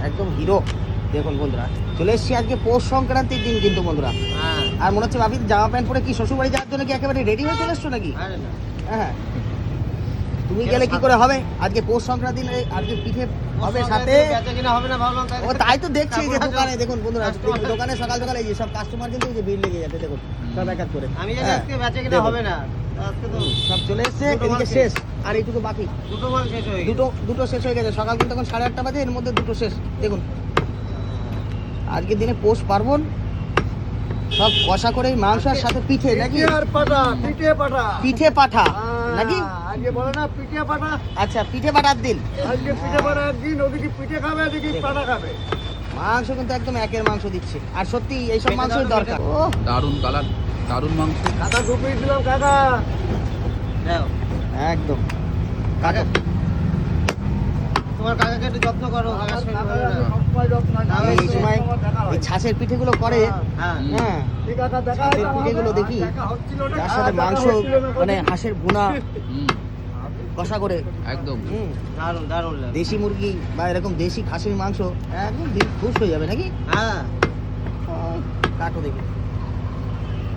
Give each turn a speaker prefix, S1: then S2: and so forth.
S1: একদম হিরো। দেখুন বন্ধুরা, চলে এসেছি আজকে পৌষ সংক্রান্তির দিন কিন্তু বন্ধুরা। আর মনে হচ্ছে ভাবি জামা প্যান্ট পরে কি শ্বশুর বাড়ি যাওয়ার জন্য কি একেবারে রেডি হয়ে চলে এসছো নাকি? হ্যাঁ, তুমি গেলে কি করে হবে? আজকে পৌষ সংক্রান্তি, আজকে পিঠে হবে সাথে। ও তাই তো দেখছি যে দোকানে, দেখুন বন্ধুরা দোকানে সকাল সকাল এই যে সব কাস্টমার কিন্তু এই যে ভিড় লেগে যাচ্ছে, দেখুন সব এক এক করে।
S2: আমি জানি আজকে বেচা কিনা হবে না, আজকে তো
S1: সব চলে এসছে, এদিকে শেষ আর এইটুকু বাকি।
S2: দুটো মাল শেষ হয়ে গেছে।
S1: দুটো শেষ হয়ে গেছে, সকাল কিন্তু এখন 8:30 বাজে, এর মধ্যে দুটো শেষ। দেখুন আজকের দিনে পৌষ পার্বণ, সব কষা করে মাংস আর সাথে পিঠে নাকি? পিঠে পাঠা নাকি?
S2: আজকে বলে না পিঠে পাঠা।
S1: আচ্ছা, পিঠে পাঠার দিন।
S2: আজকে পিঠে পাঠার দিন, ওদিকে পিঠে খাবে, এদিকে পাঠা খাবে।
S1: মাংস কিন্তু একদম একের মাংস দিচ্ছে, আর সত্যি এইসব মাংসই দরকার। ও
S3: দারুণ কালার, দারুণ মাংস।
S2: কাকা ঢুকিয়ে দিলাম কাকা।
S1: একদম কাকা,
S2: তোমার কাকাকে একটু যত্ন করো।
S1: এই সময় এই ছাঁচের পিঠেগুলো করে। হ্যাঁ, ছাঁচের পিঠেগুলো দেখি যার সাথে মাংস, মানে হাঁসের ভুনা কষা করে
S3: একদম
S2: দারুণ দারুণ লাগে।
S1: দেশি মুরগি বা এরকম দেশি খাসির মাংস, একদম দিল খুশ হয়ে যাবে নাকি?
S2: হ্যাঁ,
S1: কাটো দেখি।